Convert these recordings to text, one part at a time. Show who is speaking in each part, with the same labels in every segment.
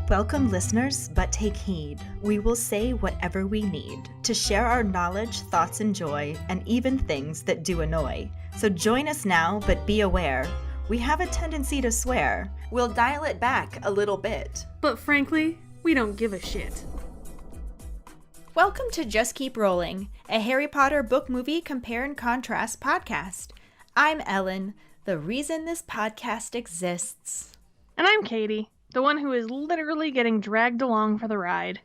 Speaker 1: Welcome, listeners, but take heed. We will say whatever we need to share our knowledge, thoughts, and joy, and even things that do annoy. So join us now, but be aware. We have a tendency to swear. We'll dial it back a little bit.
Speaker 2: But frankly, we don't give a shit.
Speaker 1: Welcome to Just Keep Rolling, a Harry Potter book movie compare and contrast podcast. I'm Ellen, the reason this podcast exists.
Speaker 2: And I'm Katie, the one who is literally getting dragged along for the ride.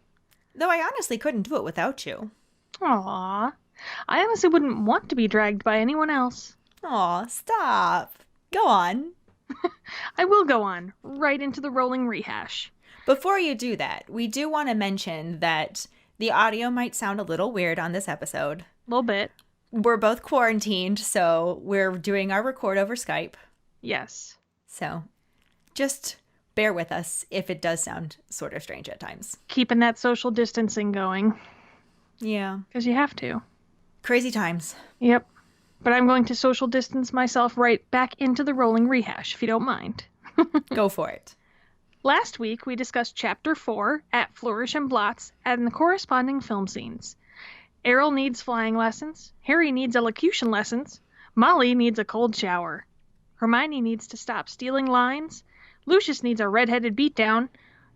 Speaker 1: Though I honestly couldn't do it without you.
Speaker 2: Aww. I honestly wouldn't want to be dragged by anyone else.
Speaker 1: Aw, stop. Go on.
Speaker 2: I will go on, right into the rolling rehash.
Speaker 1: Before you do that, we do want to mention that the audio might sound a little weird on this episode.
Speaker 2: A little bit.
Speaker 1: We're both quarantined, so we're doing our record over Skype.
Speaker 2: Yes.
Speaker 1: So just bear with us if it does sound sort of strange at times.
Speaker 2: Keeping that social distancing going.
Speaker 1: Yeah.
Speaker 2: Because you have to.
Speaker 1: Crazy times.
Speaker 2: Yep. But I'm going to social distance myself right back into the rolling rehash, if you don't mind.
Speaker 1: Go for it.
Speaker 2: Last week, we discussed Chapter 4 at Flourish and Blots and the corresponding film scenes. Errol needs flying lessons, Harry needs elocution lessons, Molly needs a cold shower, Hermione needs to stop stealing lines, Lucius needs a red-headed beatdown,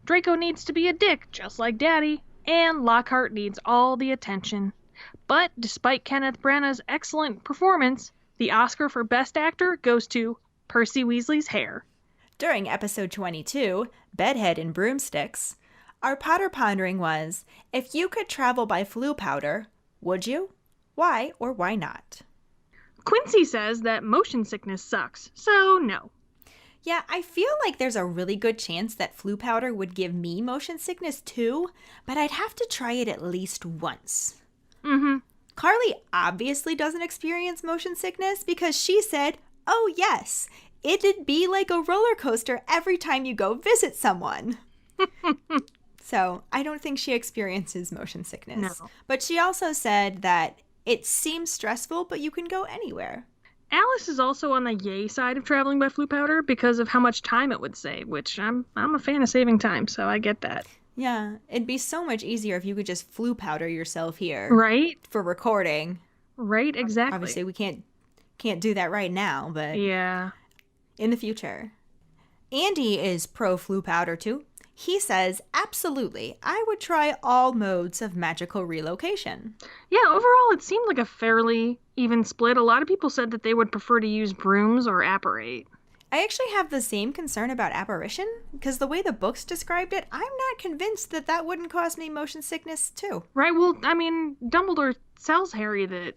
Speaker 2: Draco needs to be a dick, just like Daddy, and Lockhart needs all the attention. But despite Kenneth Branagh's excellent performance, the Oscar for Best Actor goes to Percy Weasley's hair.
Speaker 1: During episode 22, Bedhead and Broomsticks, our Potter pondering was, if you could travel by Floo powder, would you? Why or why not?
Speaker 2: Quincy says that motion sickness sucks, so no.
Speaker 1: Yeah, I feel like there's a really good chance that Floo powder would give me motion sickness too, but I'd have to try it at least once.
Speaker 2: Mm-hmm.
Speaker 1: Carly obviously doesn't experience motion sickness because she said, oh yes, it'd be like a roller coaster every time you go visit someone. So I don't think she experiences motion sickness.
Speaker 2: No.
Speaker 1: But she also said that it seems stressful, but you can go anywhere.
Speaker 2: Alice is also on the yay side of traveling by Floo powder because of how much time it would save, which I'm a fan of saving time, so I get that.
Speaker 1: Yeah, it'd be so much easier if you could just Floo powder yourself here.
Speaker 2: Right?
Speaker 1: For recording.
Speaker 2: Right, exactly.
Speaker 1: Obviously, we can't do that right now, but
Speaker 2: yeah,
Speaker 1: in the future. Andy is pro Floo powder too. He says, absolutely, I would try all modes of magical relocation.
Speaker 2: Yeah, overall it seemed like a fairly even split. A lot of people said that they would prefer to use brooms or apparate.
Speaker 1: I actually have the same concern about apparition, because the way the books described it, I'm not convinced that that wouldn't cause me motion sickness too.
Speaker 2: Right, well, I mean, Dumbledore tells Harry that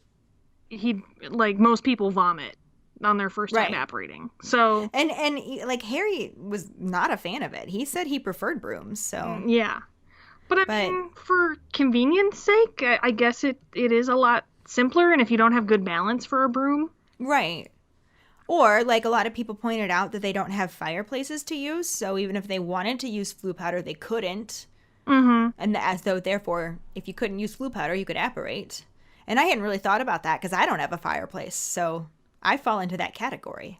Speaker 2: most people vomit on their first time apparating. So
Speaker 1: and like Harry was not a fan of it. He said he preferred brooms, so
Speaker 2: yeah. But I mean, for convenience sake, I guess it is a lot simpler, and if you don't have good balance for a broom.
Speaker 1: Right. Or, like a lot of people pointed out that they don't have fireplaces to use, so even if they wanted to use Floo powder, they couldn't.
Speaker 2: Mm-hmm.
Speaker 1: And as though, therefore, if you couldn't use Floo powder, you could apparate. And I hadn't really thought about that because I don't have a fireplace, so I fall into that category.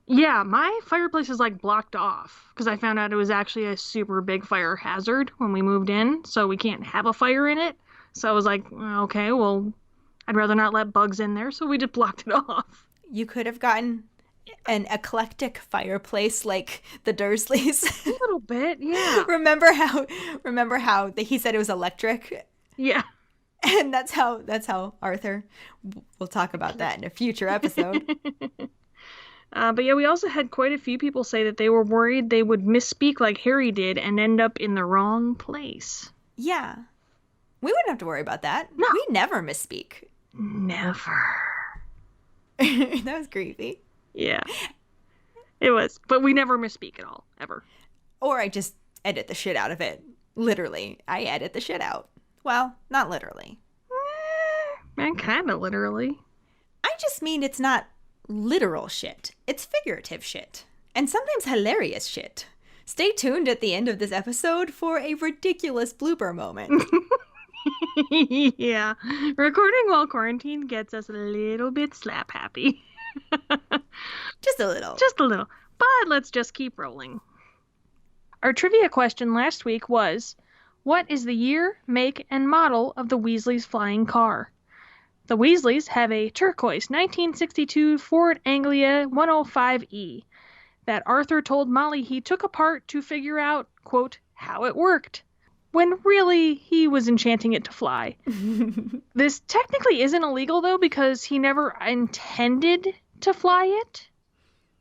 Speaker 2: Yeah, my fireplace is blocked off because I found out it was actually a super big fire hazard when we moved in, so we can't have a fire in it. So I was like, okay, well, I'd rather not let bugs in there, so we just blocked it off.
Speaker 1: You could have gotten an eclectic fireplace like the Dursleys.
Speaker 2: A little bit, yeah.
Speaker 1: Remember how he said it was electric?
Speaker 2: Yeah.
Speaker 1: And that's how Arthur, we'll talk about that in a future episode.
Speaker 2: But yeah, we also had quite a few people say that they were worried they would misspeak like Harry did and end up in the wrong place.
Speaker 1: Yeah. We wouldn't have to worry about that.
Speaker 2: No.
Speaker 1: We never misspeak.
Speaker 2: Never.
Speaker 1: That was creepy.
Speaker 2: Yeah. It was. But we never misspeak at all. Ever.
Speaker 1: Or I just edit the shit out of it. Literally. I edit the shit out. Well, not literally.
Speaker 2: Kind of literally.
Speaker 1: I just mean it's not literal shit. It's figurative shit. And sometimes hilarious shit. Stay tuned at the end of this episode for a ridiculous blooper moment.
Speaker 2: Yeah. Recording while quarantine gets us a little bit slap happy.
Speaker 1: Just a little.
Speaker 2: Just a little. But let's just keep rolling. Our trivia question last week was, what is the year, make, and model of the Weasleys' flying car? The Weasleys have a turquoise 1962 Ford Anglia 105E that Arthur told Molly he took apart to figure out, quote, how it worked, when really he was enchanting it to fly. This technically isn't illegal, though, because he never intended to fly it.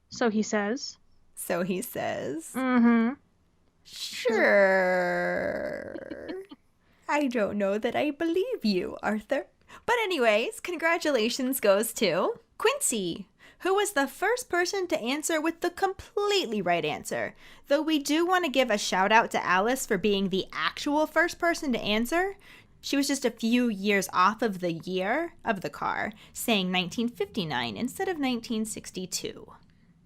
Speaker 2: So he says.
Speaker 1: So he says.
Speaker 2: Mm-hmm.
Speaker 1: Sure. I don't know that I believe you, Arthur. But anyways, congratulations goes to Quincy, who was the first person to answer with the completely right answer. Though we do want to give a shout out to Alice for being the actual first person to answer. She was just a few years off of the year of the car, saying 1959 instead of 1962.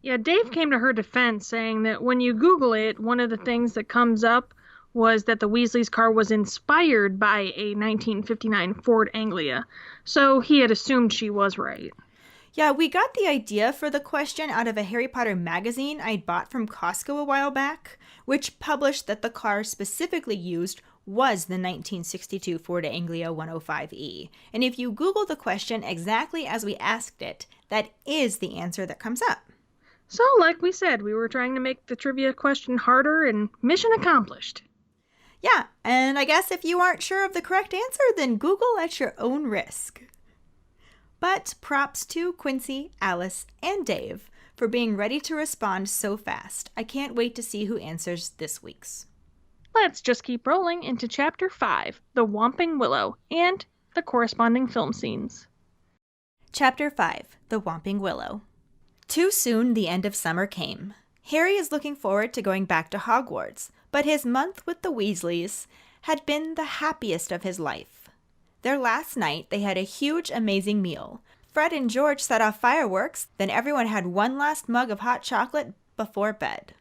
Speaker 2: Yeah, Dave came to her defense, saying that when you Google it, one of the things that comes up was that the Weasley's car was inspired by a 1959 Ford Anglia. So he had assumed she was right.
Speaker 1: Yeah, we got the idea for the question out of a Harry Potter magazine I'd bought from Costco a while back, which published that the car specifically used was the 1962 Ford Anglia 105E. And if you Google the question exactly as we asked it, that is the answer that comes up.
Speaker 2: So, like we said, we were trying to make the trivia question harder, and mission accomplished.
Speaker 1: Yeah, and I guess if you aren't sure of the correct answer, then Google at your own risk. But props to Quincy, Alice, and Dave for being ready to respond so fast. I can't wait to see who answers this week's.
Speaker 2: Let's just keep rolling into Chapter 5, The Whomping Willow, and the corresponding film scenes.
Speaker 1: Chapter 5, The Whomping Willow. Too soon the end of summer came. Harry is looking forward to going back to Hogwarts, but his month with the Weasleys had been the happiest of his life. Their last night, they had a huge, amazing meal. Fred and George set off fireworks, then everyone had one last mug of hot chocolate before bed.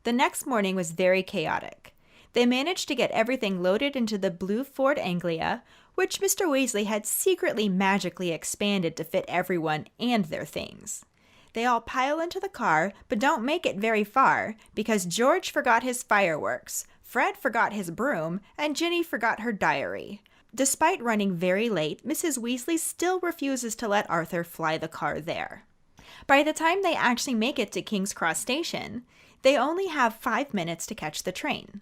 Speaker 1: The next morning was very chaotic. They managed to get everything loaded into the blue Ford Anglia, which Mr. Weasley had secretly magically expanded to fit everyone and their things. They all pile into the car, but don't make it very far, because George forgot his fireworks, Fred forgot his broom, and Ginny forgot her diary. Despite running very late, Mrs. Weasley still refuses to let Arthur fly the car there. By the time they actually make it to King's Cross Station, they only have 5 minutes to catch the train.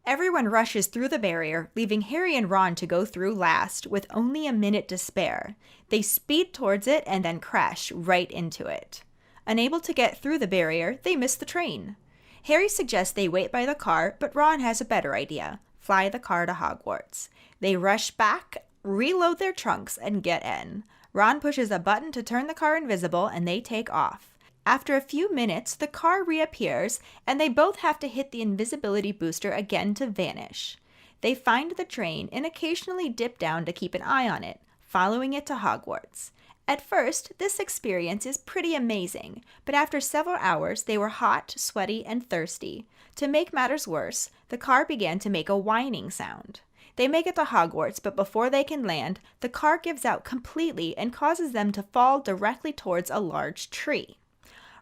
Speaker 1: Everyone rushes through the barrier, leaving Harry and Ron to go through last, with only a minute to spare. They speed towards it and then crash right into it. Unable to get through the barrier, they miss the train. Harry suggests they wait by the car, but Ron has a better idea. Fly the car to Hogwarts. They rush back, reload their trunks, and get in. Ron pushes a button to turn the car invisible, and they take off. After a few minutes, the car reappears, and they both have to hit the invisibility booster again to vanish. They find the train and occasionally dip down to keep an eye on it, following it to Hogwarts. At first, this experience is pretty amazing, but after several hours, they were hot, sweaty, and thirsty. To make matters worse, the car began to make a whining sound. They make it to Hogwarts, but before they can land, the car gives out completely and causes them to fall directly towards a large tree.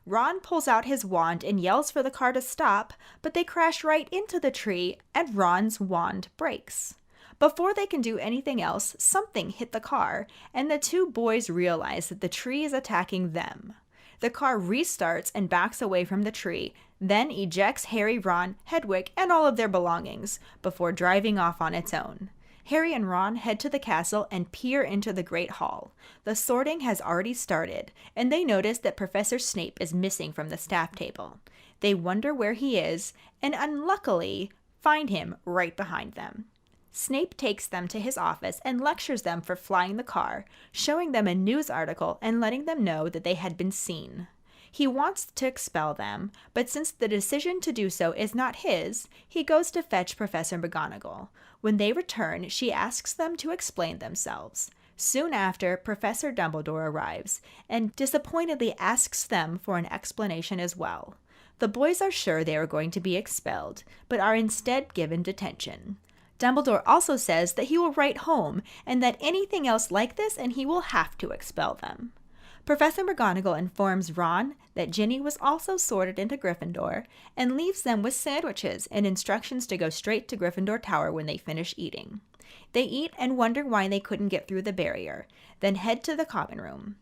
Speaker 1: Ron pulls out his wand and yells for the car to stop, but they crash right into the tree, and Ron's wand breaks. Before they can do anything else, something hit the car, and the two boys realize that the tree is attacking them. The car restarts and backs away from the tree, then ejects Harry, Ron, Hedwig, and all of their belongings, before driving off on its own. Harry and Ron head to the castle and peer into the Great Hall. The sorting has already started, and they notice that Professor Snape is missing from the staff table. They wonder where he is, and unluckily find him right behind them. Snape takes them to his office and lectures them for flying the car, showing them a news article and letting them know that they had been seen. He wants to expel them, but since the decision to do so is not his, he goes to fetch Professor McGonagall. When they return, she asks them to explain themselves. Soon after, Professor Dumbledore arrives, and disappointedly asks them for an explanation as well. The boys are sure they are going to be expelled, but are instead given detention. Dumbledore also says that he will write home, and that anything else like this and he will have to expel them. Professor McGonagall informs Ron that Ginny was also sorted into Gryffindor and leaves them with sandwiches and instructions to go straight to Gryffindor Tower when they finish eating. They eat and wonder why they couldn't get through the barrier, then head to the common room.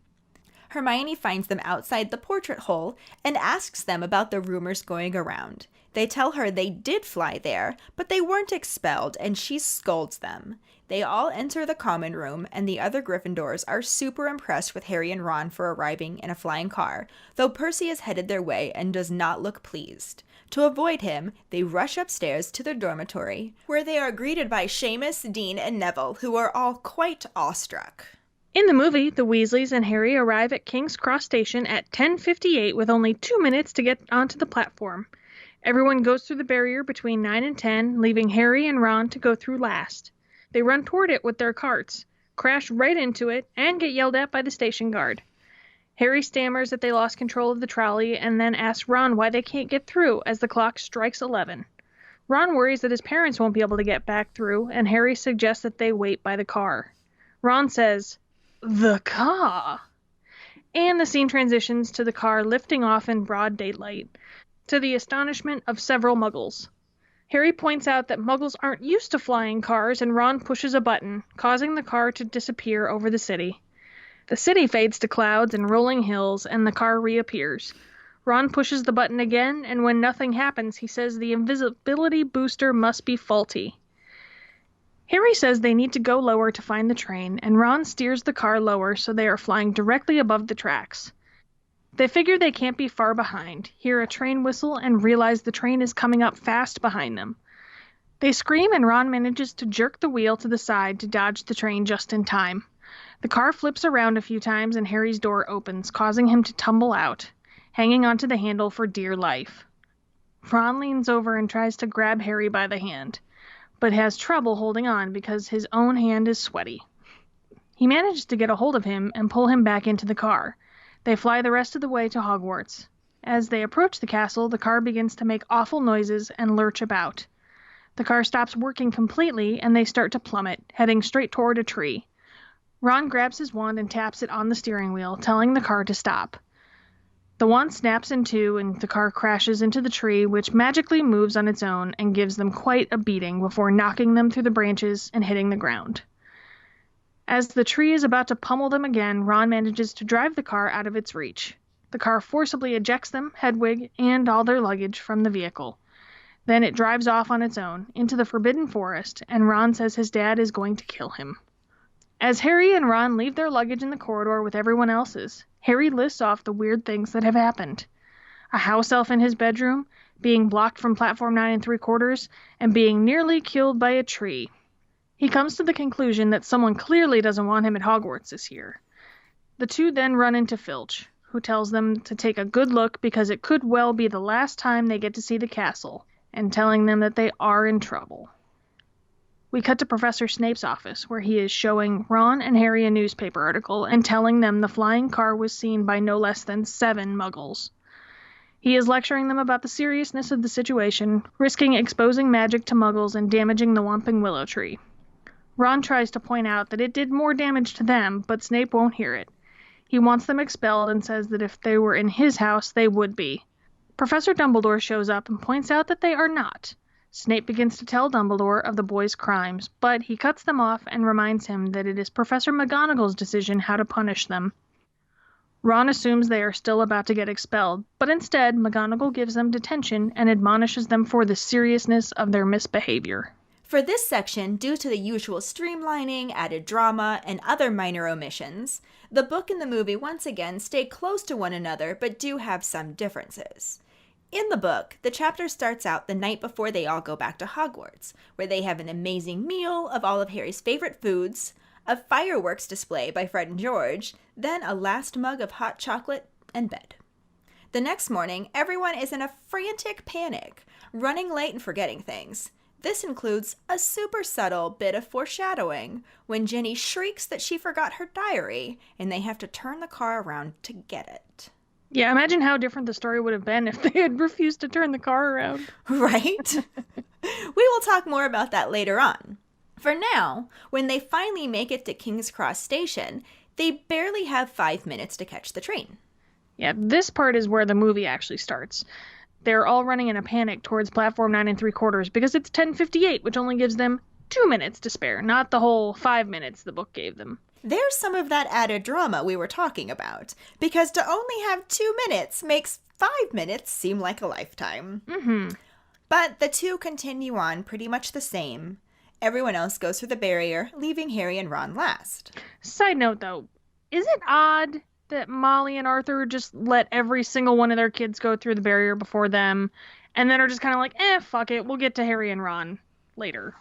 Speaker 1: Hermione finds them outside the portrait hole and asks them about the rumors going around. They tell her they did fly there, but they weren't expelled, and she scolds them. They all enter the common room, and the other Gryffindors are super impressed with Harry and Ron for arriving in a flying car, though Percy is headed their way and does not look pleased. To avoid him, they rush upstairs to their dormitory, where they are greeted by Seamus, Dean, and Neville, who are all quite awestruck.
Speaker 2: In the movie, the Weasleys and Harry arrive at King's Cross Station at 10:58 with only 2 minutes to get onto the platform. Everyone goes through the barrier between 9 and 10, leaving Harry and Ron to go through last. They run toward it with their carts, crash right into it, and get yelled at by the station guard. Harry stammers that they lost control of the trolley and then asks Ron why they can't get through as the clock strikes 11. Ron worries that his parents won't be able to get back through, and Harry suggests that they wait by the car. Ron says, "The car!" And the scene transitions to the car lifting off in broad daylight, to the astonishment of several Muggles. Harry points out that Muggles aren't used to flying cars, and Ron pushes a button, causing the car to disappear over the city. The city fades to clouds and rolling hills, and the car reappears. Ron pushes the button again, and when nothing happens, he says the invisibility booster must be faulty. Harry says they need to go lower to find the train, and Ron steers the car lower so they are flying directly above the tracks. They figure they can't be far behind, hear a train whistle, and realize the train is coming up fast behind them. They scream, and Ron manages to jerk the wheel to the side to dodge the train just in time. The car flips around a few times, and Harry's door opens, causing him to tumble out, hanging onto the handle for dear life. Ron leans over and tries to grab Harry by the hand, but has trouble holding on because his own hand is sweaty. He manages to get a hold of him and pull him back into the car. They fly the rest of the way to Hogwarts. As they approach the castle, the car begins to make awful noises and lurch about. The car stops working completely, and they start to plummet, heading straight toward a tree. Ron grabs his wand and taps it on the steering wheel, telling the car to stop. The wand snaps in two, and the car crashes into the tree, which magically moves on its own and gives them quite a beating before knocking them through the branches and hitting the ground. As the tree is about to pummel them again, Ron manages to drive the car out of its reach. The car forcibly ejects them, Hedwig, and all their luggage from the vehicle. Then it drives off on its own, into the Forbidden Forest, and Ron says his dad is going to kill him. As Harry and Ron leave their luggage in the corridor with everyone else's, Harry lists off the weird things that have happened. A house elf in his bedroom, being blocked from platform 9 3/4, and being nearly killed by a tree. He comes to the conclusion that someone clearly doesn't want him at Hogwarts this year. The two then run into Filch, who tells them to take a good look because it could well be the last time they get to see the castle, and telling them that they are in trouble. We cut to Professor Snape's office, where he is showing Ron and Harry a newspaper article and telling them the flying car was seen by no less than 7 Muggles. He is lecturing them about the seriousness of the situation, risking exposing magic to Muggles and damaging the Whomping Willow tree. Ron tries to point out that it did more damage to them, but Snape won't hear it. He wants them expelled and says that if they were in his house, they would be. Professor Dumbledore shows up and points out that they are not. Snape begins to tell Dumbledore of the boys' crimes, but he cuts them off and reminds him that it is Professor McGonagall's decision how to punish them. Ron assumes they are still about to get expelled, but instead McGonagall gives them detention and admonishes them for the seriousness of their misbehavior.
Speaker 1: For this section, due to the usual streamlining, added drama, and other minor omissions, the book and the movie once again stay close to one another but do have some differences. In the book, the chapter starts out the night before they all go back to Hogwarts, where they have an amazing meal of all of Harry's favorite foods, a fireworks display by Fred and George, then a last mug of hot chocolate, and bed. The next morning, everyone is in a frantic panic, running late and forgetting things. This includes a super subtle bit of foreshadowing when Ginny shrieks that she forgot her diary and they have to turn the car around to get it.
Speaker 2: Yeah, imagine how different the story would have been if they had refused to turn the car around.
Speaker 1: Right? We will talk more about that later on. For now, when they finally make it to King's Cross Station, They barely have 5 minutes to catch the train.
Speaker 2: Yeah, this part is where the movie actually starts. They're all running in a panic towards platform 9 3/4 because it's 10:58, which only gives them 2 minutes to spare, not the whole 5 minutes the book gave them.
Speaker 1: There's some of that added drama we were talking about, because to only have 2 minutes makes 5 minutes seem like a lifetime.
Speaker 2: Mm-hmm.
Speaker 1: But the two continue on pretty much the same. Everyone else goes through the barrier, leaving Harry and Ron last.
Speaker 2: Side note, though, is it odd that Molly and Arthur just let every single one of their kids go through the barrier before them, and then are just kind of like, fuck it, we'll get to Harry and Ron later?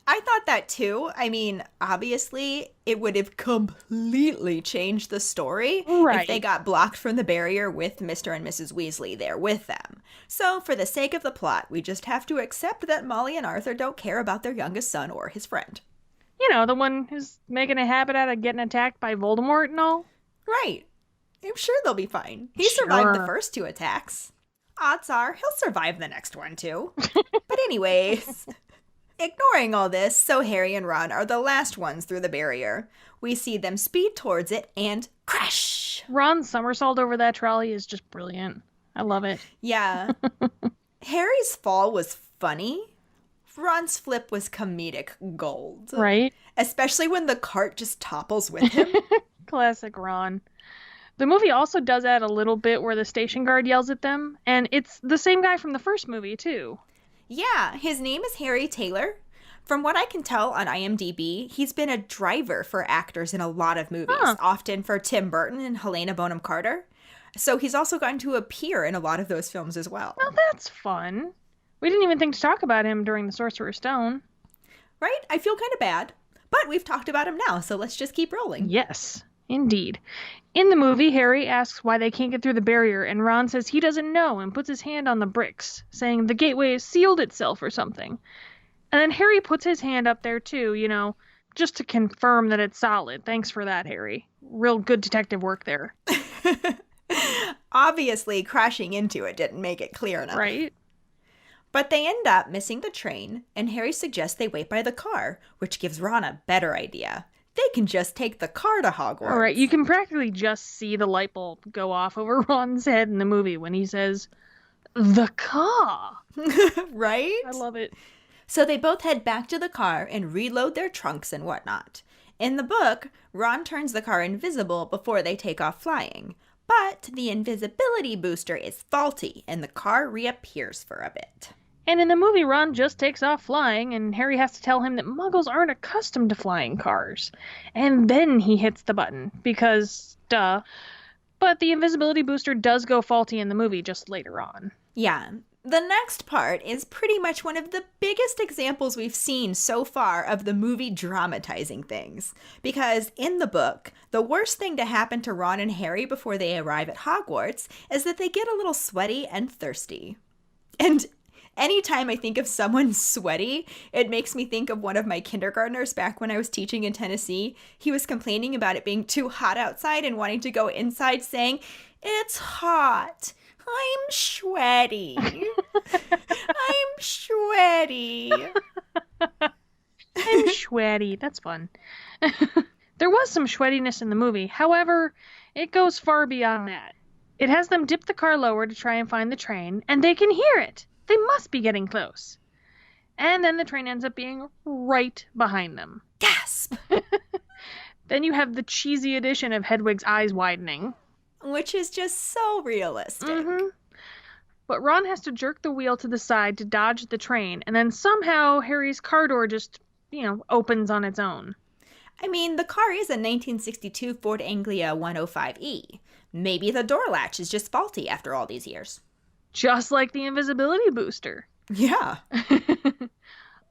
Speaker 1: I thought that too. I mean, obviously, it would have completely changed the story if they got blocked from the barrier with Mr. and Mrs. Weasley there with them. So, for the sake of the plot, we just have to accept that Molly and Arthur don't care about their youngest son or his friend.
Speaker 2: You know, the one who's making a habit out of getting attacked by Voldemort and all.
Speaker 1: Right. I'm sure they'll be fine. He survived the first 2 attacks. Odds are he'll survive the next one too. But anyways... Ignoring all this, so Harry and Ron are the last ones through the barrier. We see them speed towards it and crash!
Speaker 2: Ron's somersault over that trolley is just brilliant. I love it.
Speaker 1: Yeah. Harry's fall was funny. Ron's flip was comedic gold.
Speaker 2: Right?
Speaker 1: Especially when the cart just topples with him.
Speaker 2: Classic Ron. The movie also does add a little bit where the station guard yells at them, and it's the same guy from the first movie, too.
Speaker 1: Yeah, his name is Harry Taylor. From what I can tell on IMDb, he's been a driver for actors in a lot of movies, often for Tim Burton and Helena Bonham Carter. So he's also gotten to appear in a lot of those films as well.
Speaker 2: Well, that's fun. We didn't even think to talk about him during The Sorcerer's Stone.
Speaker 1: Right? I feel kind of bad. But we've talked about him now, so let's just keep rolling.
Speaker 2: Yes, indeed. In the movie, Harry asks why they can't get through the barrier, and Ron says he doesn't know and puts his hand on the bricks, saying the gateway has sealed itself or something. And then Harry puts his hand up there too, you know, just to confirm that it's solid. Thanks for that, Harry. Real good detective work there.
Speaker 1: Obviously, crashing into it didn't make it clear enough.
Speaker 2: Right?
Speaker 1: But they end up missing the train, and Harry suggests they wait by the car, which gives Ron a better idea. They can just take the car to Hogwarts.
Speaker 2: All right, you can practically just see the light bulb go off over Ron's head in the movie when he says, the car.
Speaker 1: Right?
Speaker 2: I love it.
Speaker 1: So they both head back to the car and reload their trunks and whatnot. In the book, Ron turns the car invisible before they take off flying. But the invisibility booster is faulty, and the car reappears for a bit.
Speaker 2: And in the movie, Ron just takes off flying, and Harry has to tell him that Muggles aren't accustomed to flying cars. And then he hits the button, because, duh. But the invisibility booster does go faulty in the movie just later on.
Speaker 1: Yeah. The next part is pretty much one of the biggest examples we've seen so far of the movie dramatizing things. Because in the book, the worst thing to happen to Ron and Harry before they arrive at Hogwarts is that they get a little sweaty and thirsty. And anytime I think of someone sweaty, it makes me think of one of my kindergartners back when I was teaching in Tennessee. He was complaining about it being too hot outside and wanting to go inside, saying, "It's hot. I'm sweaty. I'm sweaty."
Speaker 2: I'm Schweaty. That's fun. There was some Schweatiness in the movie. However, it goes far beyond that. It has them dip the car lower to try and find the train, and they can hear it. They must be getting close. And then the train ends up being right behind them.
Speaker 1: Gasp!
Speaker 2: Then you have the cheesy addition of Hedwig's eyes widening.
Speaker 1: Which is just so realistic.
Speaker 2: Mm-hmm. But Ron has to jerk the wheel to the side to dodge the train, and then somehow Harry's car door just, opens on its own.
Speaker 1: I mean, the car is a 1962 Ford Anglia 105E. Maybe the door latch is just faulty after all these years.
Speaker 2: Just like the invisibility booster.
Speaker 1: Yeah.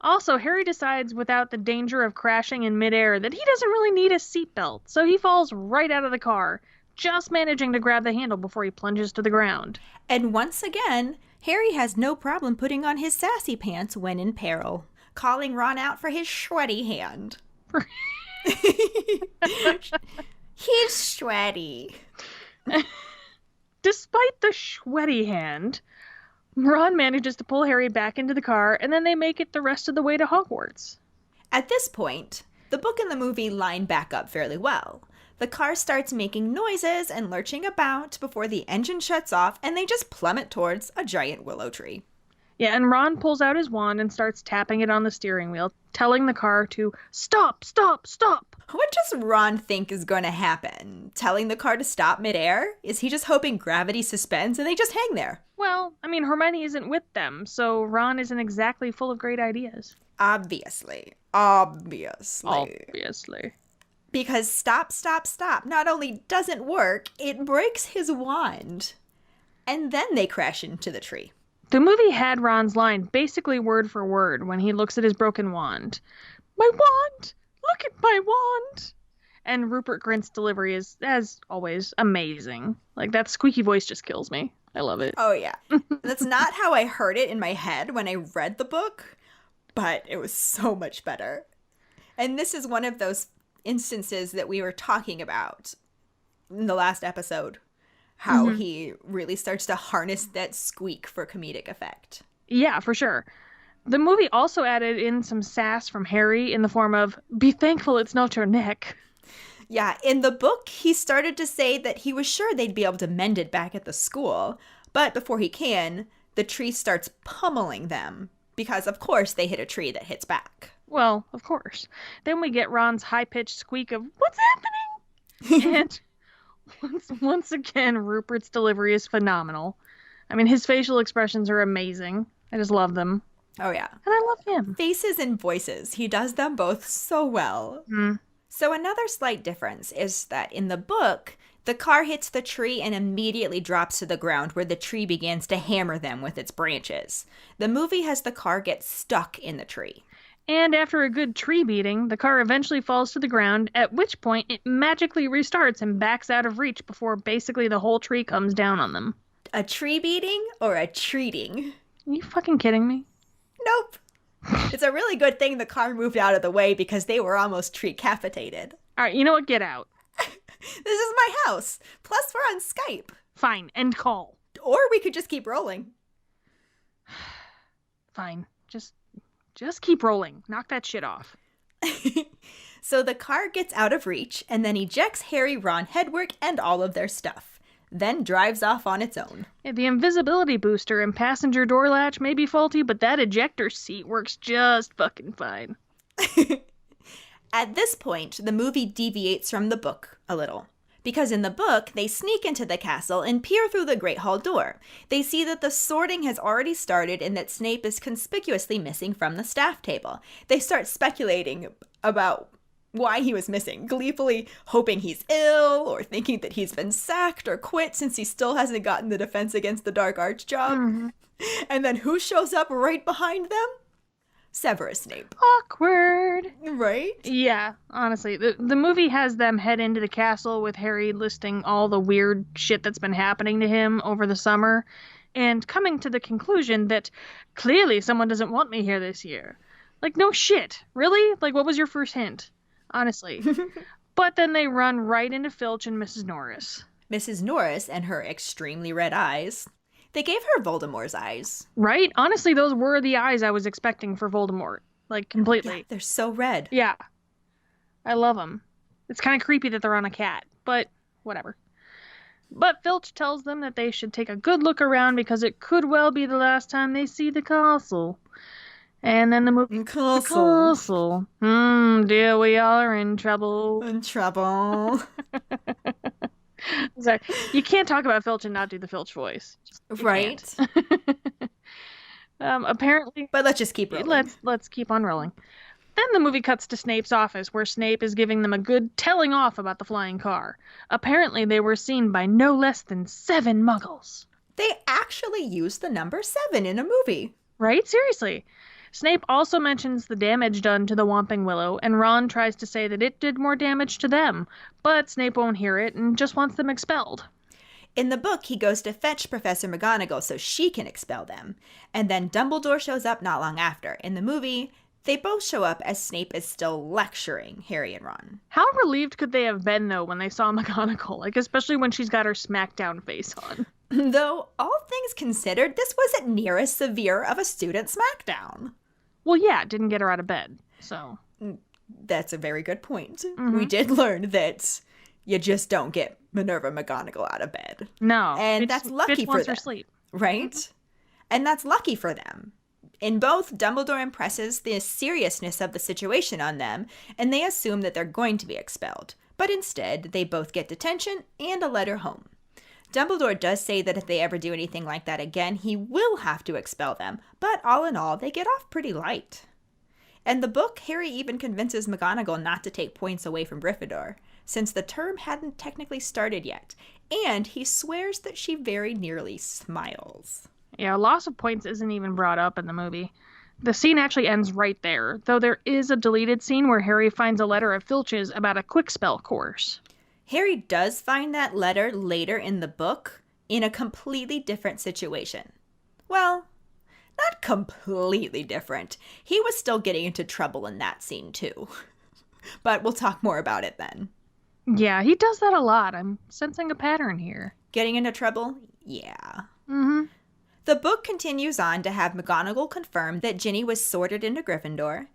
Speaker 2: Also, Harry decides without the danger of crashing in midair that he doesn't really need a seatbelt, so he falls right out of the car, just managing to grab the handle before he plunges to the ground.
Speaker 1: And once again, Harry has no problem putting on his sassy pants when in peril, calling Ron out for his sweaty hand. He's sweaty.
Speaker 2: Despite the sweaty hand, Ron manages to pull Harry back into the car, and then they make it the rest of the way to Hogwarts.
Speaker 1: At this point, the book and the movie line back up fairly well. The car starts making noises and lurching about before the engine shuts off and they just plummet towards a giant willow tree.
Speaker 2: Yeah, and Ron pulls out his wand and starts tapping it on the steering wheel, telling the car to stop, stop, stop.
Speaker 1: What does Ron think is going to happen? Telling the car to stop midair? Is he just hoping gravity suspends and they just hang there?
Speaker 2: Well, I mean, Hermione isn't with them, so Ron isn't exactly full of great ideas.
Speaker 1: Obviously. Because stop, stop, stop not only doesn't work, it breaks his wand. And then they crash into the tree.
Speaker 2: The movie had Ron's line basically word for word when he looks at his broken wand. My wand! Look at my wand! And Rupert Grint's delivery is, as always, amazing. Like, that squeaky voice just kills me. I love it.
Speaker 1: Oh, yeah. That's not how I heard it in my head when I read the book, but it was so much better. And this is one of those instances that we were talking about in the last episode, how he really starts to harness that squeak for comedic effect.
Speaker 2: Yeah, for sure. The movie also added in some sass from Harry in the form of, be thankful it's not your neck.
Speaker 1: Yeah, in the book, he started to say that he was sure they'd be able to mend it back at the school, but before he can, the tree starts pummeling them, because of course they hit a tree that hits back.
Speaker 2: Well, of course. Then we get Ron's high-pitched squeak of, what's happening? And once again, Rupert's delivery is phenomenal. I mean, his facial expressions are amazing. I just love them.
Speaker 1: Oh, yeah.
Speaker 2: And I love him.
Speaker 1: Faces and voices. He does them both so well. So another slight difference is that in the book, the car hits the tree and immediately drops to the ground where the tree begins to hammer them with its branches. The movie has the car get stuck in the tree.
Speaker 2: And after a good tree beating, the car eventually falls to the ground, at which point it magically restarts and backs out of reach before basically the whole tree comes down on them.
Speaker 1: A tree beating or a treating?
Speaker 2: Are you fucking kidding me?
Speaker 1: Nope. It's a really good thing the car moved out of the way because they were almost tree-capitated.
Speaker 2: All right, you know what? Get out.
Speaker 1: This is my house. Plus, we're on Skype.
Speaker 2: Fine, end call.
Speaker 1: Or we could just keep rolling.
Speaker 2: Fine, just keep rolling. Knock that shit off.
Speaker 1: So the car gets out of reach and then ejects Harry, Ron, Hedwig, and all of their stuff. Then drives off on its own.
Speaker 2: Yeah, the invisibility booster and passenger door latch may be faulty, but that ejector seat works just fucking fine.
Speaker 1: At this point, the movie deviates from the book a little. Because in the book, they sneak into the castle and peer through the Great Hall door. They see that the sorting has already started and that Snape is conspicuously missing from the staff table. They start speculating about why he was missing, gleefully hoping he's ill or thinking that he's been sacked or quit since he still hasn't gotten the Defense Against the Dark Arts job. And then who shows up right behind them? Severus Snape.
Speaker 2: Awkward.
Speaker 1: Right?
Speaker 2: Yeah, honestly. The movie has them head into the castle with Harry listing all the weird shit that's been happening to him over the summer and coming to the conclusion that clearly someone doesn't want me here this year. Like, no shit. Really? Like, what was your first hint? Honestly. But then they run right into Filch and Mrs. Norris.
Speaker 1: Mrs. Norris and her extremely red eyes. They gave her Voldemort's eyes.
Speaker 2: Right? Honestly, those were the eyes I was expecting for Voldemort. Like, completely.
Speaker 1: Yeah, they're so red.
Speaker 2: Yeah. I love them. It's kind of creepy that they're on a cat, but whatever. But Filch tells them that they should take a good look around because it could well be the last time they see the castle. And then the movie... Castle. Dear, we all are in trouble.
Speaker 1: In trouble.
Speaker 2: Sorry. You can't talk about Filch and not do the Filch voice.
Speaker 1: Right.
Speaker 2: Apparently...
Speaker 1: But let's just keep rolling.
Speaker 2: Let's keep on rolling. Then the movie cuts to Snape's office, where Snape is giving them a good telling off about the flying car. Apparently they were seen by no less than 7 muggles.
Speaker 1: They actually used the number 7 in a movie.
Speaker 2: Right? Seriously. Snape also mentions the damage done to the Whomping Willow, and Ron tries to say that it did more damage to them, but Snape won't hear it and just wants them expelled.
Speaker 1: In the book, he goes to fetch Professor McGonagall so she can expel them, and then Dumbledore shows up not long after. In the movie, they both show up as Snape is still lecturing Harry and Ron.
Speaker 2: How relieved could they have been, though, when they saw McGonagall, like, especially when she's got her smackdown face on?
Speaker 1: Though, all things considered, this wasn't near as severe of a student smackdown.
Speaker 2: Well, yeah, it didn't get her out of bed, so...
Speaker 1: That's a very good point. We did learn that you just don't get Minerva McGonagall out of bed.
Speaker 2: No.
Speaker 1: And that's lucky for them.
Speaker 2: Sleep.
Speaker 1: Right? Mm-hmm. And that's lucky for them. In both, Dumbledore impresses the seriousness of the situation on them, and they assume that they're going to be expelled. But instead, they both get detention and a letter home. Dumbledore does say that if they ever do anything like that again, he will have to expel them, but all in all, they get off pretty light. In the book, Harry even convinces McGonagall not to take points away from Gryffindor, since the term hadn't technically started yet, and he swears that she very nearly smiles.
Speaker 2: Yeah, loss of points isn't even brought up in the movie. The scene actually ends right there, though there is a deleted scene where Harry finds a letter of Filch's about a quickspell course.
Speaker 1: Harry does find that letter later in the book in a completely different situation. Well, not completely different. He was still getting into trouble in that scene too. But we'll talk more about it then.
Speaker 2: Yeah, he does that a lot. I'm sensing a pattern here.
Speaker 1: Getting into trouble? Yeah.
Speaker 2: Mm-hmm.
Speaker 1: The book continues on to have McGonagall confirm that Ginny was sorted into Gryffindor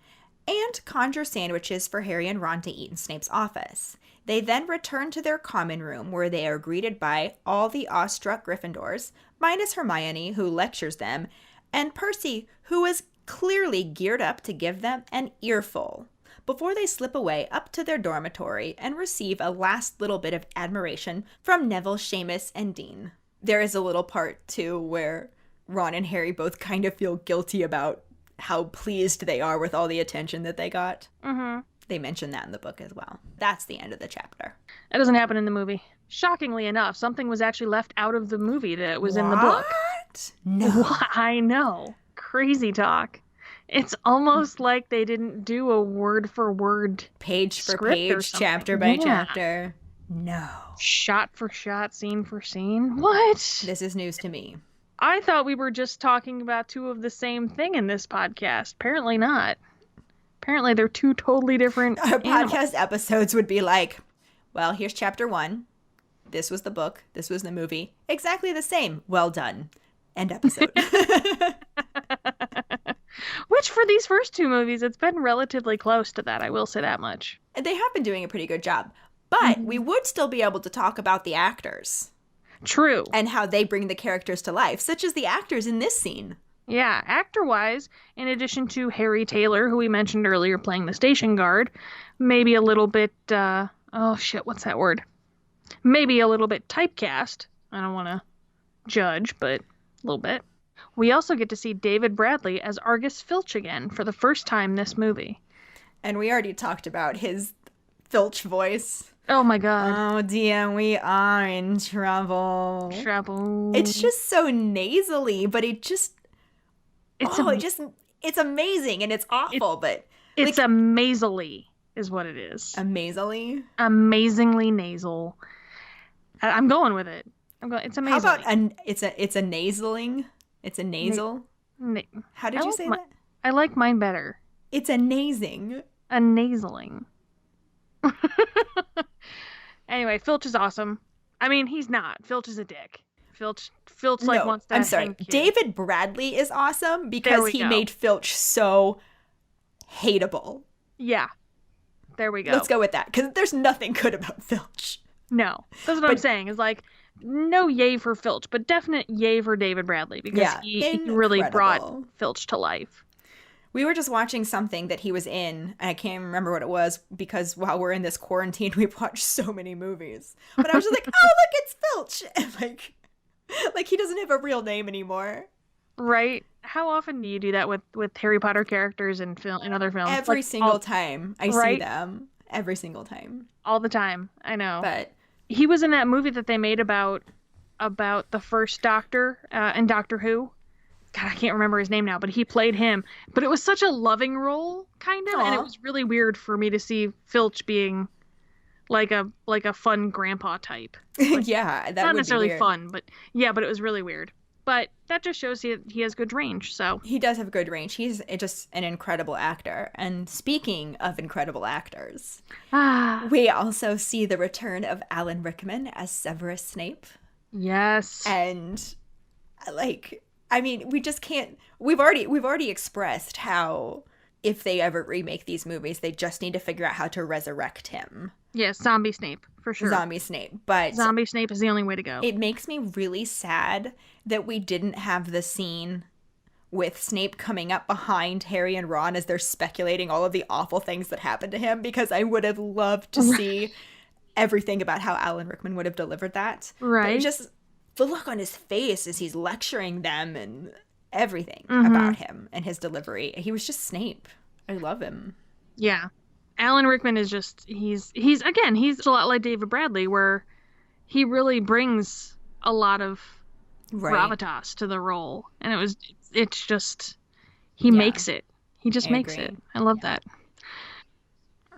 Speaker 1: and conjure sandwiches for Harry and Ron to eat in Snape's office. They then return to their common room where they are greeted by all the awestruck Gryffindors, minus Hermione, who lectures them, and Percy, who is clearly geared up to give them an earful, before they slip away up to their dormitory and receive a last little bit of admiration from Neville, Seamus, and Dean. There is a little part, too, where Ron and Harry both kind of feel guilty about how pleased they are with all the attention that they got.
Speaker 2: Mm-hmm.
Speaker 1: They mention that in the book as well. That's the end of the chapter.
Speaker 2: That doesn't happen in the movie. Shockingly enough, something was actually left out of the movie that was in the book.
Speaker 1: No.
Speaker 2: I know. Crazy talk. It's almost like they didn't do a word-for-word
Speaker 1: page for page, chapter by chapter. No.
Speaker 2: Shot for shot, scene for scene. What?
Speaker 1: This is news to me.
Speaker 2: I thought we were just talking about two of the same thing in this podcast. Apparently not. Apparently they're two totally different
Speaker 1: Our podcast episodes would be like, well, here's chapter 1. This was the book. This was the movie. Exactly the same. Well done. End episode.
Speaker 2: Which, for these first two movies, it's been relatively close to that. I will say that much.
Speaker 1: And they have been doing a pretty good job. But we would still be able to talk about the actors.
Speaker 2: True.
Speaker 1: And how they bring the characters to life, such as the actors in this scene.
Speaker 2: Yeah, actor-wise, in addition to Harry Taylor, who we mentioned earlier playing the station guard, maybe a little bit, what's that word? Maybe a little bit typecast. I don't want to judge, but a little bit. We also get to see David Bradley as Argus Filch again for the first time this movie.
Speaker 1: And we already talked about his Filch voice.
Speaker 2: Oh my god.
Speaker 1: Oh dear, we are in trouble.
Speaker 2: Trouble.
Speaker 1: It's just so nasally, but it's amazing and it's awful, but
Speaker 2: it's amazingly is what it is.
Speaker 1: Amazingly?
Speaker 2: Amazingly nasal. I'm going with it. It's amazing.
Speaker 1: How about it's a nasaling? It's a nasal? How did you say that?
Speaker 2: I like mine better.
Speaker 1: It's a nasing.
Speaker 2: A nasaling. Anyway, Filch is awesome. I mean, he's not. Filch is a dick. Filch wants to.
Speaker 1: I'm sorry. David Bradley is awesome because he made Filch so hateable.
Speaker 2: Yeah. There we go.
Speaker 1: Let's go with that because there's nothing good about Filch.
Speaker 2: No, that's what I'm saying. Is like no yay for Filch, but definite yay for David Bradley because he really brought Filch to life.
Speaker 1: We were just watching something that he was in, and I can't remember what it was, because while we're in this quarantine, we've watched so many movies. But I was just like, oh, look, it's Filch! And like he doesn't have a real name anymore.
Speaker 2: Right? How often do you do that with Harry Potter characters in other films?
Speaker 1: Every single time I see them. Every single time.
Speaker 2: All the time. I know.
Speaker 1: But
Speaker 2: he was in that movie that they made about the first Doctor in Doctor Who. God, I can't remember his name now, but he played him. But it was such a loving role, kind of, and it was really weird for me to see Filch being like a fun grandpa type. Like,
Speaker 1: yeah, that
Speaker 2: not
Speaker 1: would
Speaker 2: necessarily
Speaker 1: be weird.
Speaker 2: fun, but yeah, but it was really weird. But that just shows he has good range. So
Speaker 1: he does have good range. He's just an incredible actor. And speaking of incredible actors, we also see the return of Alan Rickman as Severus Snape.
Speaker 2: Yes,
Speaker 1: and I mean, we just can't. We've already expressed how if they ever remake these movies, they just need to figure out how to resurrect him.
Speaker 2: Yes, zombie Snape, for sure.
Speaker 1: Zombie Snape. But
Speaker 2: zombie Snape is the only way to go.
Speaker 1: It makes me really sad that we didn't have the scene with Snape coming up behind Harry and Ron as they're speculating all of the awful things that happened to him, because I would have loved to see everything about how Alan Rickman would have delivered that.
Speaker 2: Right.
Speaker 1: But just the look on his face as he's lecturing them and everything about him and his delivery. He was just Snape. I love him.
Speaker 2: Yeah. Alan Rickman is just, he's a lot like David Bradley, where he really brings a lot of gravitas to the role. And it's just, he makes it. He just makes it. I love that.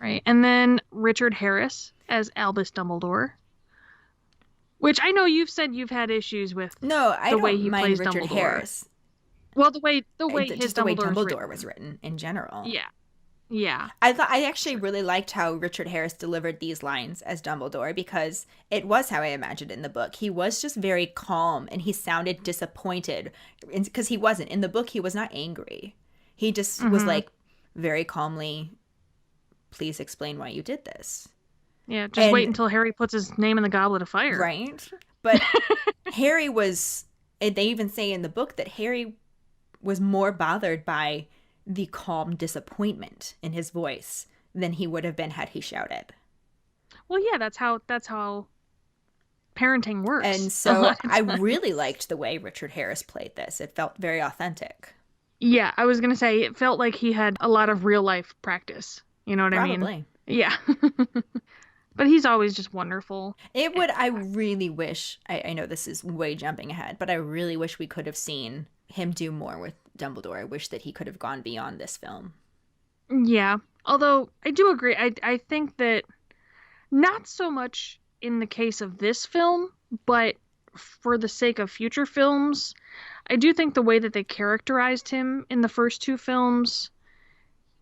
Speaker 2: Right. And then Richard Harris as Albus Dumbledore, which I know you've said you've had issues with.
Speaker 1: No, I
Speaker 2: the way
Speaker 1: don't
Speaker 2: he
Speaker 1: mind
Speaker 2: plays
Speaker 1: Richard
Speaker 2: Dumbledore.
Speaker 1: Harris.
Speaker 2: Well, the way
Speaker 1: just the way Dumbledore was written in general.
Speaker 2: Yeah. Yeah.
Speaker 1: I actually really liked how Richard Harris delivered these lines as Dumbledore, because it was how I imagined it in the book. He was just very calm, and he sounded disappointed, because he wasn't. In the book, he was not angry. He just was like, very calmly, please explain why you did this.
Speaker 2: Yeah, just wait until Harry puts his name in the goblet of fire.
Speaker 1: Right? But Harry was, they even say in the book that Harry was more bothered by the calm disappointment in his voice than he would have been had he shouted.
Speaker 2: Well, yeah, that's how parenting works.
Speaker 1: And so I really liked the way Richard Harris played this. It felt very authentic.
Speaker 2: Yeah, I was going to say, it felt like he had a lot of real life practice. You know what I mean?
Speaker 1: Probably.
Speaker 2: Yeah. But he's always just wonderful.
Speaker 1: I really wish, I know this is way jumping ahead, but I really wish we could have seen him do more with Dumbledore. I wish that he could have gone beyond this film.
Speaker 2: Yeah. Although I do agree. I think that not so much in the case of this film, but for the sake of future films, I do think the way that they characterized him in the first two films,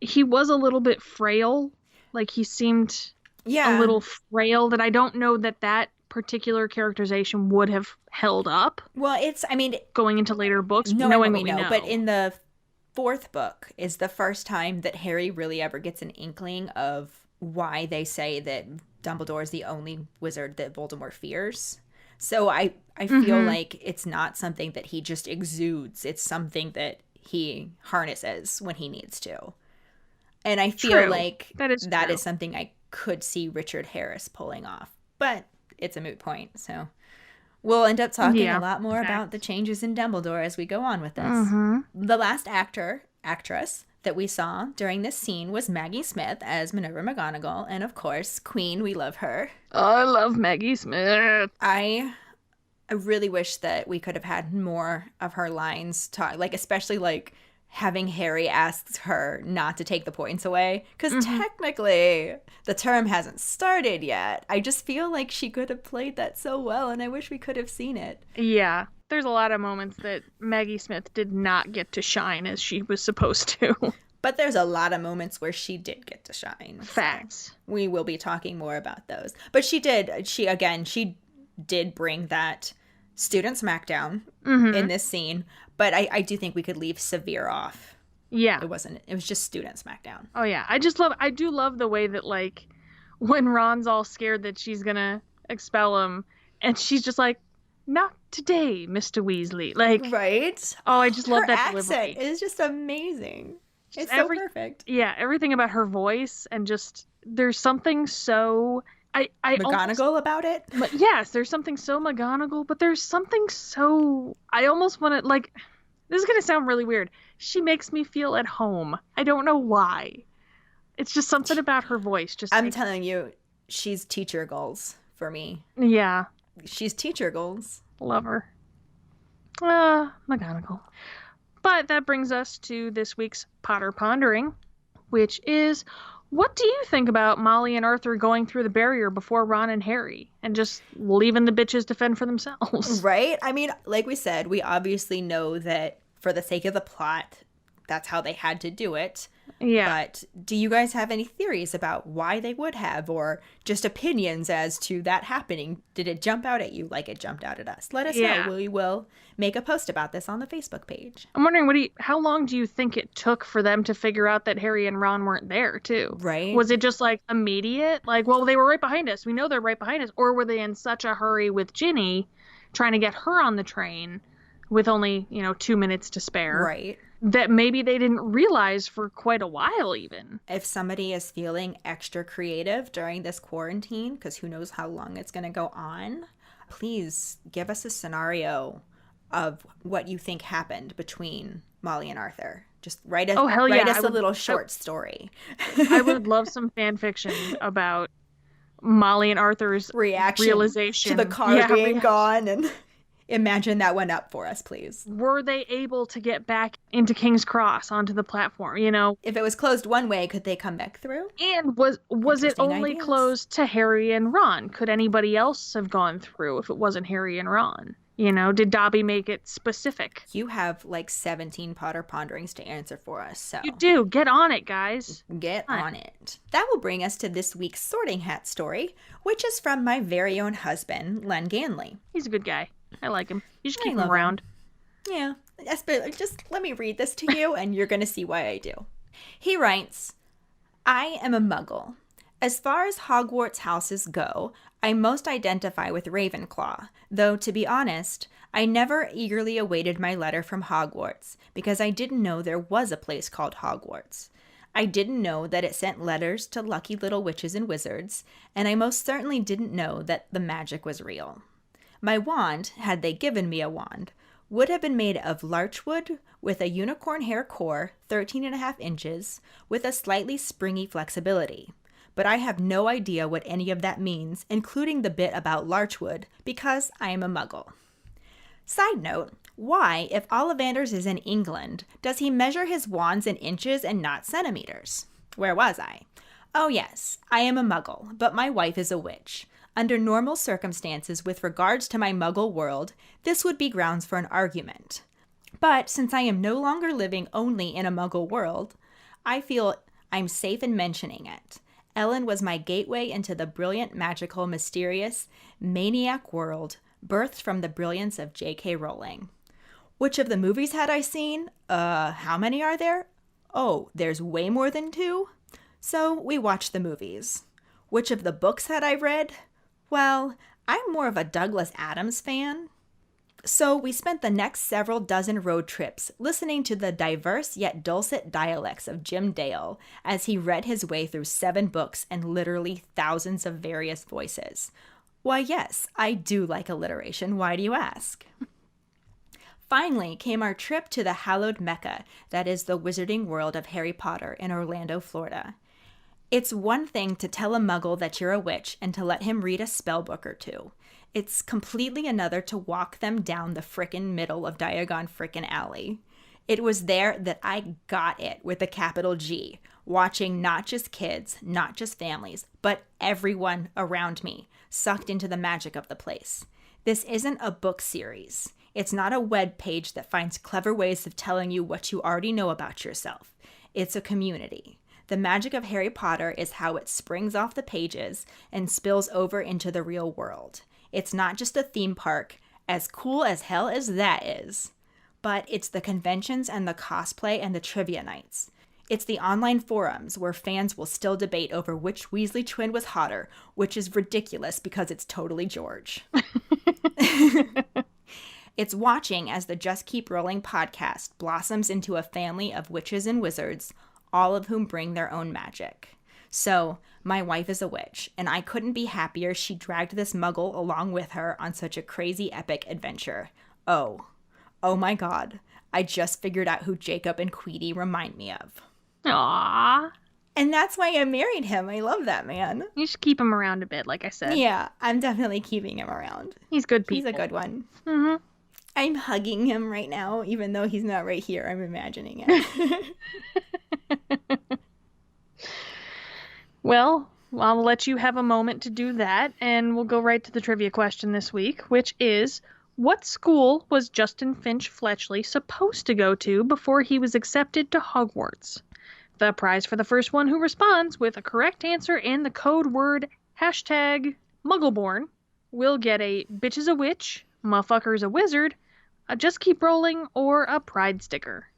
Speaker 2: he was a little bit frail. Like, he seemed a little frail, that I don't know that particular characterization would have held up.
Speaker 1: Well,
Speaker 2: going into later books,
Speaker 1: knowing what we know. But in the fourth book is the first time that Harry really ever gets an inkling of why they say that Dumbledore is the only wizard that Voldemort fears. So I feel like it's not something that he just exudes. It's something that he harnesses when he needs to. And I feel like that is something I could see Richard Harris pulling off. But it's a moot point, so we'll end up talking a lot more about the changes in Dumbledore as we go on with this. The last actress that we saw during this scene was Maggie Smith as Minerva McGonagall, and of course, Queen, we love her.
Speaker 2: I love Maggie Smith.
Speaker 1: I really wish that we could have had more of her lines talk, like especially like having Harry ask her not to take the points away, because technically the term hasn't started yet. I just feel like she could have played that so well, and I wish we could have seen it.
Speaker 2: Yeah, there's a lot of moments that Maggie Smith did not get to shine as she was supposed to.
Speaker 1: But there's a lot of moments where she did get to shine.
Speaker 2: Facts.
Speaker 1: So we will be talking more about those. But she did bring that student smackdown in this scene. But I do think we could leave Severe off.
Speaker 2: Yeah.
Speaker 1: It was just student smackdown.
Speaker 2: Oh yeah. I do love the way that, like, when Ron's all scared that she's gonna expel him, and she's just like, not today, Mr. Weasley. Like,
Speaker 1: right?
Speaker 2: Oh, I just love that
Speaker 1: accent
Speaker 2: delivery.
Speaker 1: It's just amazing. It's so perfect.
Speaker 2: Yeah, everything about her voice, and just there's something so
Speaker 1: McGonagall about it.
Speaker 2: But yes, there's something so McGonagall, but there's something so I almost want to, like, this is gonna sound really weird. She makes me feel at home. I don't know why. It's just something about her voice. I'm
Speaker 1: telling you, she's teacher goals for me.
Speaker 2: Yeah.
Speaker 1: She's teacher goals.
Speaker 2: Love her. McGonagall. But that brings us to this week's Potter Pondering, which is, what do you think about Molly and Arthur going through the barrier before Ron and Harry and just leaving the bitches to fend for themselves?
Speaker 1: Right? I mean, like we said, we obviously know that for the sake of the plot, that's how they had to do it.
Speaker 2: Yeah.
Speaker 1: But do you guys have any theories about why they would have, or just opinions as to that happening? Did it jump out at you like it jumped out at us? Let us know. We will make a post about this on the Facebook page.
Speaker 2: I'm wondering, how long do you think it took for them to figure out that Harry and Ron weren't there, too?
Speaker 1: Right.
Speaker 2: Was it just, like, immediate? Like, well, they were right behind us. We know they're right behind us. Or were they in such a hurry with Ginny, trying to get her on the train with only, 2 minutes to spare?
Speaker 1: Right.
Speaker 2: That maybe they didn't realize for quite a while, even.
Speaker 1: If somebody is feeling extra creative during this quarantine, because who knows how long it's going to go on, please give us a scenario of what you think happened between Molly and Arthur. Just write us a little short story.
Speaker 2: I would love some fan fiction about Molly and Arthur's realization
Speaker 1: to the car being gone, and imagine that one up for us, please.
Speaker 2: Were they able to get back into King's Cross onto the platform, If
Speaker 1: it was closed one way, could they come back through?
Speaker 2: And was it only closed to Harry and Ron? Could anybody else have gone through if it wasn't Harry and Ron? Did Dobby make it specific?
Speaker 1: You have like 17 Potter Ponderings to answer for us, so.
Speaker 2: You do. Get on it, guys.
Speaker 1: Get on it. That will bring us to this week's Sorting Hat story, which is from my very own husband, Len Ganley.
Speaker 2: He's a good guy. I like him. You should keep him around.
Speaker 1: Yeah. Just let me read this to you, and you're going to see why I do. He writes, I am a muggle. As far as Hogwarts houses go, I most identify with Ravenclaw, though, to be honest, I never eagerly awaited my letter from Hogwarts, because I didn't know there was a place called Hogwarts. I didn't know that it sent letters to lucky little witches and wizards, and I most certainly didn't know that the magic was real. My wand, had they given me a wand, would have been made of larchwood with a unicorn hair core, 13.5 inches, with a slightly springy flexibility. But I have no idea what any of that means, including the bit about larchwood, because I am a muggle. Side note, why, if Ollivanders is in England, does he measure his wands in inches and not centimeters? Where was I? Oh yes, I am a muggle, but my wife is a witch. Under normal circumstances with regards to my muggle world, this would be grounds for an argument. But since I am no longer living only in a muggle world, I feel I'm safe in mentioning it. Ellen was my gateway into the brilliant, magical, mysterious, maniac world birthed from the brilliance of J.K. Rowling. Which of the movies had I seen? How many are there? Oh, there's way more than 2? So we watched the movies. Which of the books had I read? Well, I'm more of a Douglas Adams fan. So we spent the next several dozen road trips listening to the diverse yet dulcet dialects of Jim Dale as he read his way through 7 books and literally thousands of various voices. Why, yes, I do like alliteration. Why do you ask? Finally came our trip to the hallowed Mecca that is the wizarding world of Harry Potter in Orlando, Florida. It's one thing to tell a muggle that you're a witch and to let him read a spell book or 2. It's completely another to walk them down the frickin' middle of Diagon frickin' Alley. It was there that I got it with a capital G, watching not just kids, not just families, but everyone around me, sucked into the magic of the place. This isn't a book series. It's not a web page that finds clever ways of telling you what you already know about yourself. It's a community. The magic of Harry Potter is how it springs off the pages and spills over into the real world. It's not just a theme park, as cool as hell as that is, but it's the conventions and the cosplay and the trivia nights. It's the online forums where fans will still debate over which Weasley twin was hotter, which is ridiculous because it's totally George. It's watching as the Just Keep Rolling podcast blossoms into a family of witches and wizards, all of whom bring their own magic. So, my wife is a witch, and I couldn't be happier she dragged this muggle along with her on such a crazy epic adventure. Oh my god, I just figured out who Jacob and Queenie remind me of.
Speaker 2: Aww.
Speaker 1: And that's why I married him. I love that man.
Speaker 2: You should keep him around a bit, like I said.
Speaker 1: Yeah, I'm definitely keeping him around.
Speaker 2: He's good people.
Speaker 1: He's a good one.
Speaker 2: Mm-hmm.
Speaker 1: I'm hugging him right now, even though he's not right here. I'm imagining it.
Speaker 2: Well, I'll let you have a moment to do that, and we'll go right to the trivia question this week, which is, what school was Justin Finch Fletchley supposed to go to before he was accepted to Hogwarts? The prize for the first one who responds with a correct answer and the code word #Muggleborn will get a Bitch is a Witch, Motherfucker's a Wizard, a Just Keep Rolling, or a Pride sticker.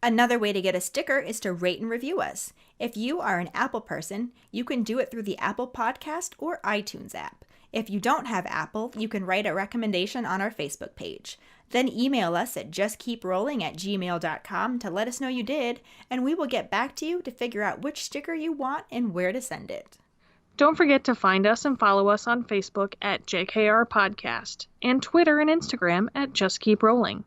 Speaker 1: Another way to get a sticker is to rate and review us. If you are an Apple person, you can do it through the Apple Podcast or iTunes app. If you don't have Apple, you can write a recommendation on our Facebook page. Then email us at justkeeprolling@gmail.com to let us know you did, and we will get back to you to figure out which sticker you want and where to send it.
Speaker 2: Don't forget to find us and follow us on Facebook at JKR Podcast and Twitter and Instagram at Just Keep Rolling.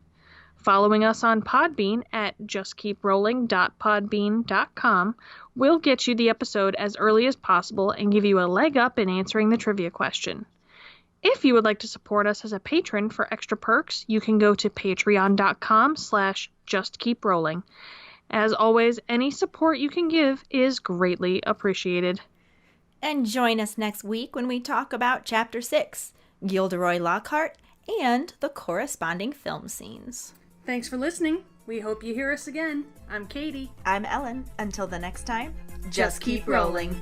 Speaker 2: Following us on Podbean at justkeeprolling.podbean.com will get you the episode as early as possible and give you a leg up in answering the trivia question. If you would like to support us as a patron for extra perks, you can go to patreon.com/justkeeprolling. As always, any support you can give is greatly appreciated.
Speaker 1: And join us next week when we talk about Chapter 6, Gilderoy Lockhart, and the corresponding film scenes.
Speaker 2: Thanks for listening. We hope you hear us again. I'm Katie.
Speaker 1: I'm Ellen. Until the next time, just keep rolling.